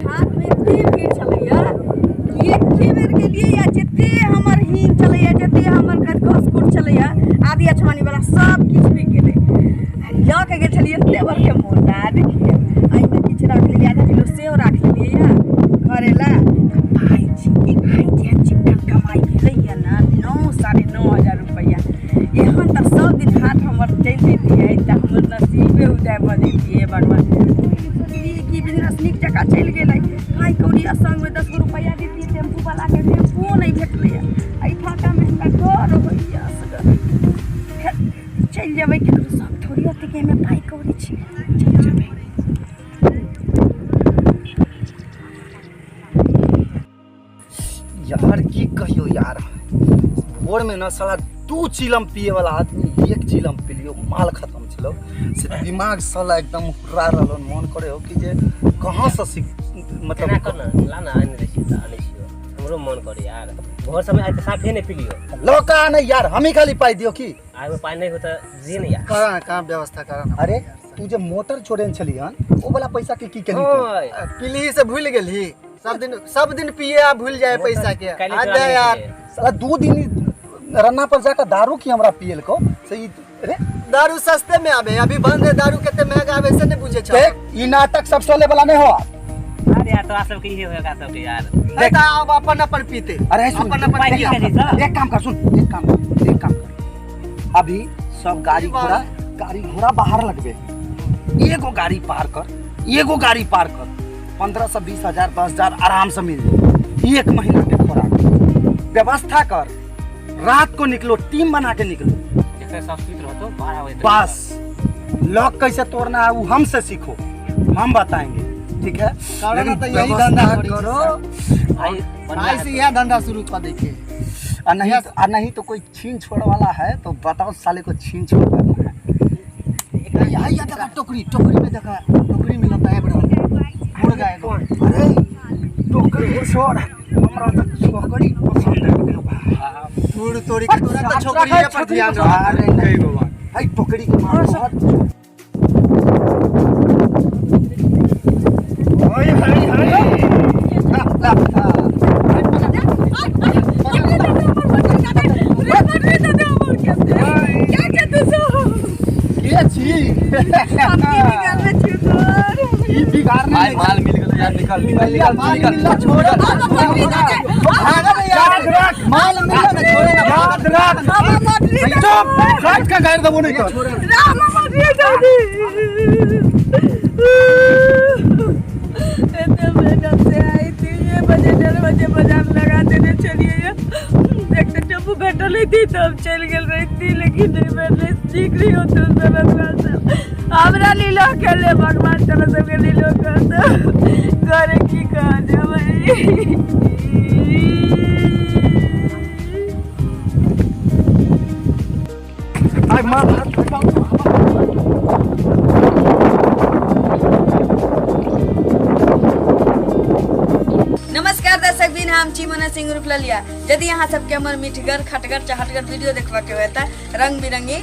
हाथ में इतनी भीड़ चलैया कि एके बेर के लिए या जते हमर हिन चलैया जते हमर कटकस चलैया आदि अछमानी वाला सब किछ बिक गेलै ल के गेल छलियै लेबर के मोटा देखिए आई में किछ राख लेलिए आधा किलो सेव राख लेलिए या घरे ला भाई जी चिकन कमाई भेलै ना 9,500 रुपया एहन तक सब दिन हाथ हमर चल जैतियै त हमर नसीबे उदय भ जैतियै भगवान की बिजनेस नीक जगह चल गेलै काई कौड़ी संग में 10 रुपया देतियै टेम्पू वाला के टेम्पू नहीं भेटलै आई फाका में घर होइया चल जेबै केकरो सब थोड़ी ओते के में पाई कौड़ी छी चल जेबै यार की कहियो यार भोर में ना साला 2 चिलम पिए वाला आदमी 1 चिलम पी लियो माल खत्म छलो से दिमाग साला एकदम हुर्रा रहलो मन करे हो कि जे कहां से मतलब लाना आने रही हमरो मन करे यार भोर समय आइ त साफे नहीं पी लियो लोका नहीं यार हम ही खाली पाई दियो की आइ में पानी नहीं होता जी नहीं यार कहां व्यवस्था करा अरे तू जे मोटर छोड़ेन छली हन ओ वाला पैसा के की केली पिली से भूल गेली सब दिन पिए आ भूल जाए पैसा के आजा यार साला 2 दिन रन्ना पर जाकर दारू की हमरा पियल को सही रे दारू सस्ते में आवे अभी बंद है दारू केते महंगा आवे से नहीं बुझे छ देख ई नाटक सब चले वाला नहीं हो अरे यार तो आप सब के ही होगा सब के यार देख अब अपन पीते अरे सुन अपन एक काम कर सुन एक काम कर अभी सब गाड़ी घोड़ा बाहर लगबे एगो गाड़ी पार कर 15 से 20 हजार 10 हजार आराम से मिल जाए 1 महीना के खोराक व्यवस्था कर रात को निकलो टीम बना के निकलो बस लॉक कैसे तोड़ना है वो हमसे सीखो हम बताएंगे ठीक है तो यही धंधा करो भाई से यह धंधा शुरू कर देखिए और नहीं तो कोई छीन छोड़ वाला है तो बताओ साले को छीन छोड़ करना है या देखा टोकरी में देखा टोकरी में लगता है बड़ा मुर्गा है अरे टोकरी छोड़ हमरा तो छोकरी पसंद है फूड तोड़ी के तोरा तो छोकरी पर ध्यान रख अरे नहीं बाबा भाई टोकरी के मार हाय भाई माल मिल गया यार निकल छोड़ माल मिल गया छोड़ याद रख चुप काट का गाड़ दबो नहीं कर इतने मेहनत से आई थी ये बजे 1:30 बजे बाजार लगा देने चलिए एक टेम्पू भेटल थी तब चल गेल रही थी लेकिन नहीं बैठे सीख रही हो तो हमरा लीला कर ले भगवान चलो सबके लीलो कर दो करे की कहा जाए आई मार नमस्कार दर्शक बिन हम छी मना सिंह उर्फ ललिया यदि यहाँ सबके हमर मीठगर खटगर चाहटगर वीडियो देखबा के होता रंग बिरंगी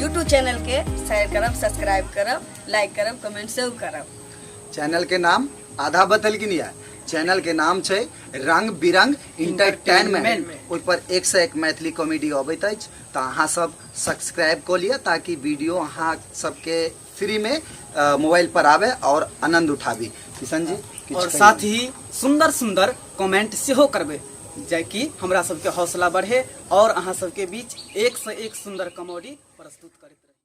यूट्यूब चैनल के शेयर करब सब्सक्राइब करब लाइक करब कमेंट सेव करब चैनल के नाम आधा बतल की नहीं है चैनल के नाम छै रंग बिरंग इंटरटेनमेंट ओइ पर 1 से 1 मैथिली कॉमेडी अबैत अछि त अहाँ सब सब्सक्राइब क लिया ताकि वीडियो अहाँ सबके फ्री में मोबाइल पर आवे और आनंद उठाबी किशन जी और साथ ही सुंदर सुंदर कमेंट सेहो करबे जाकि हमरा सबके हौसला बढ़े और अहाँ सबके बीच 1 से 1 सुंदर कॉमेडी प्रस्तुत करते